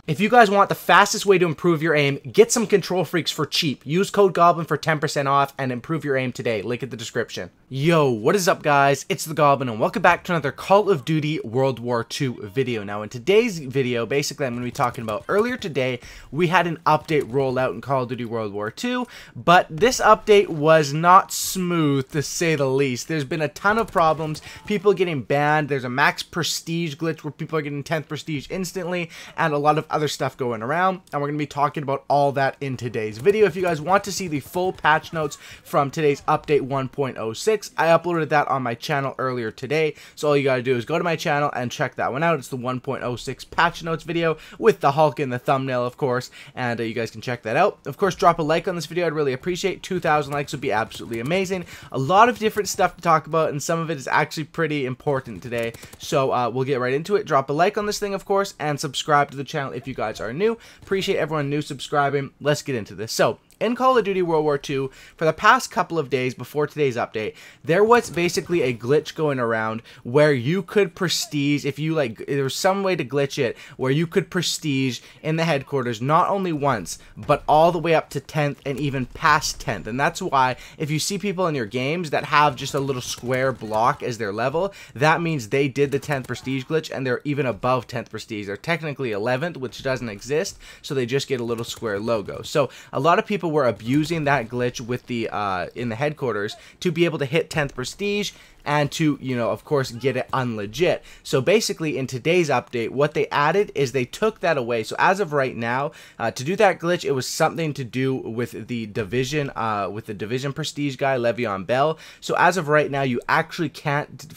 If you guys want the fastest way to improve your aim, get some Control Freaks for cheap. Use code Goblin for 10% off and improve your aim today. Link in the description. Yo, what is up guys? It's the Goblin and welcome back to another Call of Duty World War II video. Now in today's video, basically I'm going to be talking about earlier today, we had an update roll out in Call of Duty World War II, but this update was not smooth to say the least. There's been a ton of problems, people getting banned, there's a max prestige glitch where people are getting 10th prestige instantly, and a lot of other stuff going around, and we're going to be talking about all that in today's video. If you guys want to see the full patch notes from today's update 1.06, I uploaded that on my channel earlier today, so all you gotta do is go to my channel and check that one out. It's the 1.06 patch notes video with the Hulk in the thumbnail, of course, and you guys can check that out. Of course, drop a like on this video, I'd really appreciate. 2,000 likes would be absolutely amazing. A lot of different stuff to talk about, and some of it is actually pretty important today, so we'll get right into it. Drop a like on this thing, of course, and subscribe to the channel if you guys are new. Appreciate everyone new subscribing. Let's get into this. So, in Call of Duty World War II, for the past couple of days before today's update, there was basically a glitch going around where you could prestige, if you there was some way to glitch it, where you could prestige in the headquarters not only once, but all the way up to 10th and even past 10th. And that's why, if you see people in your games that have just a little square block as their level, that means they did the 10th prestige glitch and they're even above 10th prestige. They're technically 11th, which doesn't exist, so they just get a little square logo. So, a lot of people were abusing that glitch with the in the headquarters to be able to hit 10th prestige and to, you know, of course, get it unlegit. So basically, in today's update, what they added is they took that away. So as of right now, to do that glitch, it was something to do with the division prestige guy, Le'Veon Bell. So as of right now, you actually can't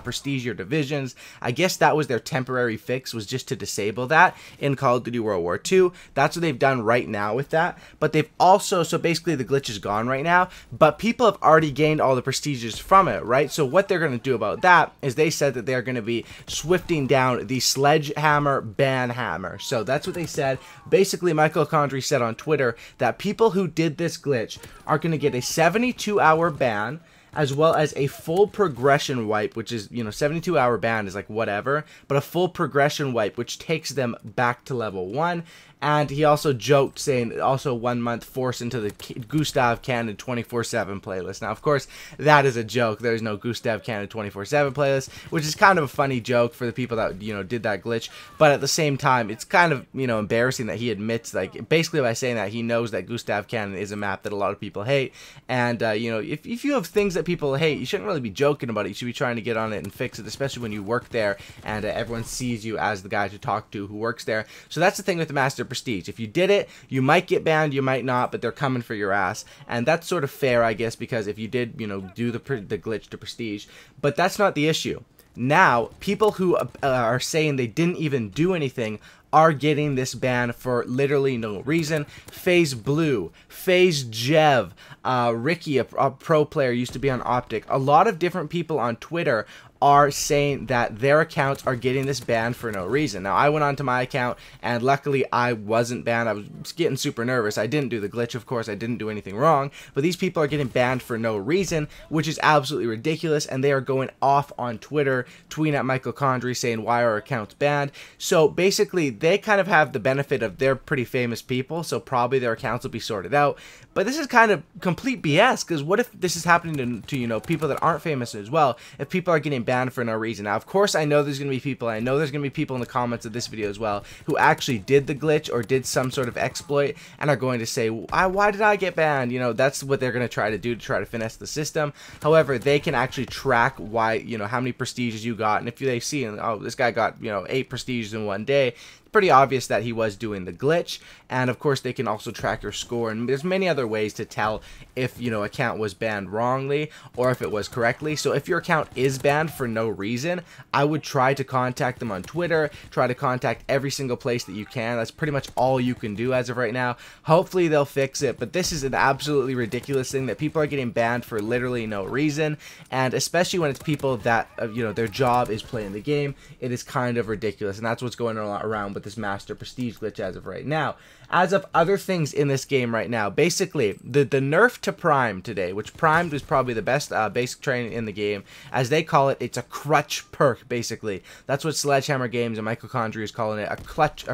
prestige your divisions. I guess that was their temporary fix, was just to disable that in Call of Duty World War II. That's what they've done right now with that. But they've also, so basically the glitch is gone right now, but people have already gained all the prestiges from it, right? So what they're going to do about that is they said that they're going to be swifting down the sledgehammer ban hammer. So that's what they said. Basically, Michael Condrey said on Twitter that people who did this glitch are going to get a 72-hour ban, as well as a full progression wipe, which is, you know, 72-hour ban is like whatever, but a full progression wipe, which takes them back to level 1. And he also joked, saying also 1 month forced into the Gustav Cannon 24/7 playlist. Now, of course, that is a joke. There's no Gustav Cannon 24/7 playlist, which is kind of a funny joke for the people that, you know, did that glitch. But at the same time, it's kind of, you know, embarrassing that he admits, like, basically by saying that he knows that Gustav Cannon is a map that a lot of people hate. And, you know, if you have things that people hate, you shouldn't really be joking about it. You should be trying to get on it and fix it, especially when you work there and everyone sees you as the guy to talk to who works there. So that's the thing with the Master Prestige. If you did it, you might get banned, you might not, but they're coming for your ass. And that's sort of fair, I guess, because if you did, you know, do the glitch to prestige. But that's not the issue. Now, people who are saying they didn't even do anything are getting this ban for literally no reason. FaZe Blue, FaZe Jev, Ricky, a pro player, used to be on Optic. A lot of different people on Twitter are saying that their accounts are getting this ban for no reason. Now, I went onto my account, and luckily I wasn't banned. I was getting super nervous. I didn't do the glitch, of course. I didn't do anything wrong. But these people are getting banned for no reason, which is absolutely ridiculous, and they are going off on Twitter, tweeting at Michael Condrey, saying, why are accounts banned? So, basically, they kind of have the benefit of they're pretty famous people, so probably their accounts will be sorted out. But this is kind of complete BS, because what if this is happening to, you know, people that aren't famous as well, if people are getting banned for no reason? Now, of course, I know there's going to be people, I know there's going to be people in the comments of this video as well, who actually did the glitch or did some sort of exploit, and are going to say, why did I get banned? You know, that's what they're going to try to do to try to finesse the system. However, they can actually track why, you know, how many prestiges you got, and if they see, oh, this guy got, you know, 8 prestiges in one day, pretty obvious that he was doing the glitch. And of course, they can also track your score, and there's many other ways to tell if, you know, account was banned wrongly or if it was correctly. So if your account is banned for no reason, I would try to contact them on Twitter, try to contact every single place that you can. That's pretty much all you can do as of right now. Hopefully they'll fix it, but this is an absolutely ridiculous thing that people are getting banned for literally no reason, and especially when it's people that, you know, their job is playing the game, it is kind of ridiculous, and that's what's going on around with with this master prestige glitch as of right now. As of other things in this game right now, basically, the nerf to Prime today, which Primed is probably the best basic training in the game. As they call it, it's a crutch perk, basically. That's what Sledgehammer Games and Michael Condrey is calling it, a crutch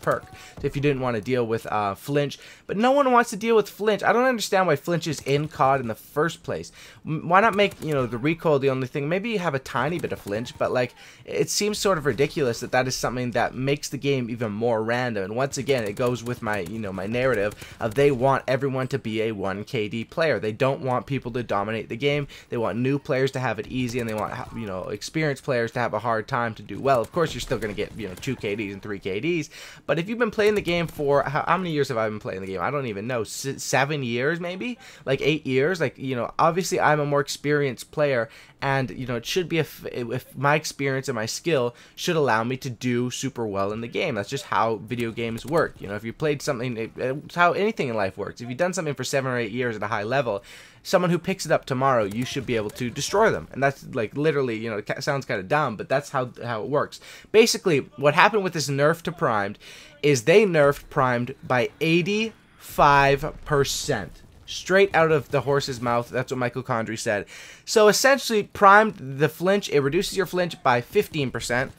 perk, if you didn't want to deal with flinch. But no one wants to deal with flinch. I don't understand why flinch is in COD in the first place. Why not make, you know, the recoil the only thing? Maybe you have a tiny bit of flinch, but like, it seems sort of ridiculous that that is something that makes the game even more random. And once again, it goes with my, you know, my narrative of they want everyone to be a 1 KD player. They don't want people to dominate the game. They want new players to have it easy, and they want, you know, experienced players to have a hard time to do well. Of course, you're still going to get, you know, 2 KDs and 3 KDs, but if you've been playing the game for, how many years have I been playing the game? I don't even know, 7 years maybe? Like 8 years? Like, you know, obviously I'm a more experienced player, and, you know, it should be if my experience and my skill should allow me to do super well in the game. That's just how video games work. You know, if you played something, it's how anything in life works. If you've done something for 7 or 8 years at a high level, someone who picks it up tomorrow, you should be able to destroy them. And that's like literally, you know, it sounds kind of dumb, but that's how it works. Basically, what happened with this nerf to Primed is they nerfed Primed by 85%. Straight out of the horse's mouth. That's what Michael Condrey said. So essentially, Primed, the flinch, it reduces your flinch by 15%.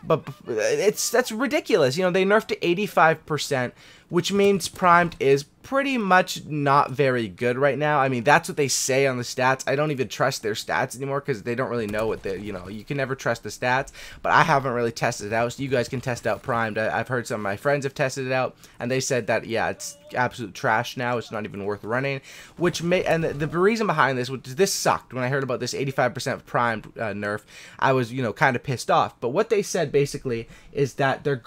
But that's ridiculous. You know, they nerfed to 85%, which means Primed is pretty much not very good right now. I mean, that's what they say on the stats. I don't even trust their stats anymore because they don't really know what they, you know, you can never trust the stats, but I haven't really tested it out, so you guys can test out Primed. I've heard some of my friends have tested it out, and they said that, yeah, it's absolute trash now. It's not even worth running, which may, and the reason behind this, which this sucked when I heard about this 85% Primed nerf. I was, you know, kind of pissed off, but what they said basically is that they're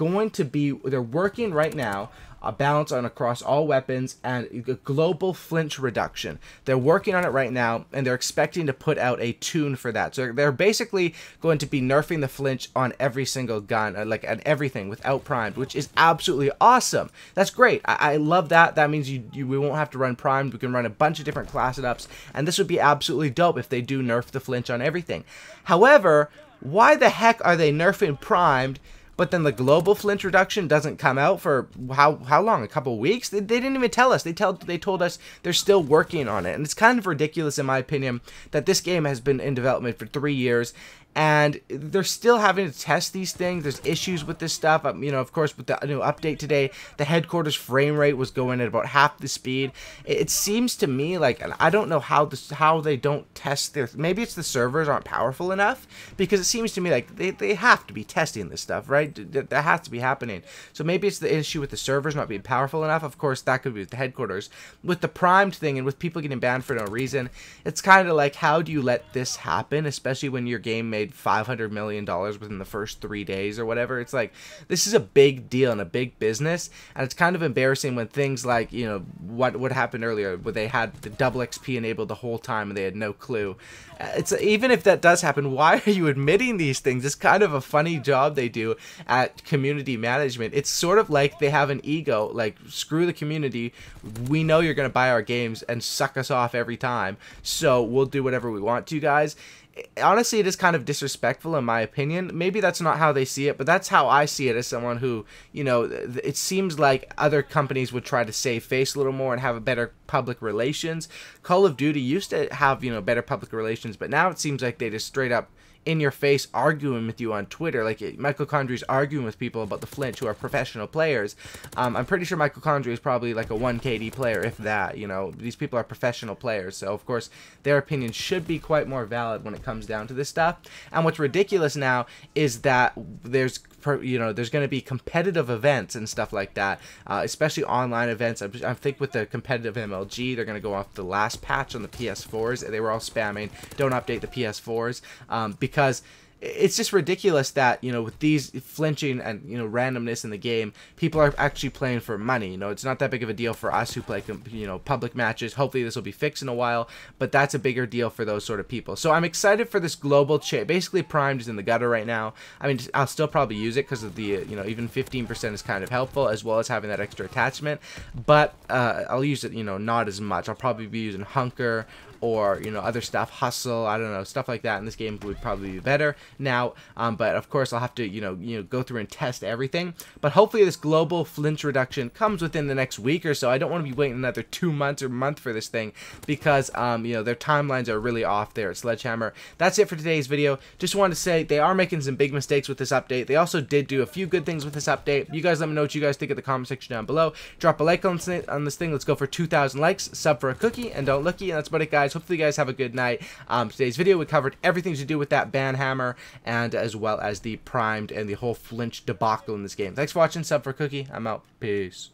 working right now a balance on across all weapons and a global flinch reduction. They're working on it right now, and they're expecting to put out a tune for that. So they're basically going to be nerfing the flinch on every single gun, like on everything without Primed, which is absolutely awesome. That's great. I love that. That means we won't have to run Primed. We can run a bunch of different class setups, and this would be absolutely dope if they do nerf the flinch on everything. However, why the heck are they nerfing Primed, but then the global flinch reduction doesn't come out for how long? A couple weeks? They didn't even tell us. They told us they're still working on it. And it's kind of ridiculous, in my opinion, that this game has been in development for 3 years, and they're still having to test these things. There's issues with this stuff. You know, of course, with the new update today, the headquarters frame rate was going at about half the speed. It seems to me like, and I don't know how they don't test their, maybe it's the servers aren't powerful enough, because it seems to me like they have to be testing this stuff, right? That has to be happening. So maybe it's the issue with the servers not being powerful enough. Of course, that could be with the headquarters. With the Primed thing and with people getting banned for no reason, it's kind of like, how do you let this happen, especially when your game made $500 million within the first 3 days or whatever? It's like, this is a big deal and a big business, and it's kind of embarrassing when things like, you know, what happened earlier, where they had the double XP enabled the whole time and they had no clue. It's, even if that does happen, why are you admitting these things? It's kind of a funny job they do at community management. It's sort of like they have an ego, like, screw the community, we know you're going to buy our games and suck us off every time, so we'll do whatever we want to, guys. Honestly, it is kind of disrespectful, in my opinion. Maybe that's not how they see it, but that's how I see it as someone who, you know, it seems like other companies would try to save face a little more and have a better public relations. Call of Duty used to have, you know, better public relations, but now it seems like they just straight up in your face arguing with you on Twitter. Like, Michael Condrey's arguing with people about the flinch who are professional players. I'm pretty sure Michael Condrey is probably like a 1 KD player, if that. You know, these people are professional players, so of course their opinion should be quite more valid when it comes down to this stuff. And what's ridiculous now is that there's going to be competitive events and stuff like that, especially online events. I think with the competitive MLG, they're going to go off the last patch on the PS4s. They were all spamming, don't update the PS4s, because it's just ridiculous that, you know, with these flinching and, you know, randomness in the game, people are actually playing for money. You know, it's not that big of a deal for us who play, you know, public matches. Hopefully this will be fixed in a while, but that's a bigger deal for those sort of people. So I'm excited for this global change. Basically, Primed is in the gutter right now. I mean, I'll still probably use it because of the, you know, even 15% is kind of helpful, as well as having that extra attachment, but I'll use it, you know, not as much. I'll probably be using Hunker or, you know, other stuff, hustle, I don't know, stuff like that in this game would probably be better now. But of course I'll have to, you know, go through and test everything. But hopefully this global flinch reduction comes within the next week or so. I don't want to be waiting another 2 months or month for this thing, because you know, their timelines are really off there at Sledgehammer. That's it for today's video. Just wanted to say they are making some big mistakes with this update. They also did do a few good things with this update. You guys let me know what you guys think in the comment section down below. Drop a like on this thing. Let's go for 2,000 likes. Sub for a cookie, and don't looky. And that's about it, guys. Hopefully you guys have a good night. Today's video, we covered everything to do with that banhammer, and as well as the primed and the whole flinch debacle in this game. Thanks for watching. Sub for a cookie. I'm out. Peace.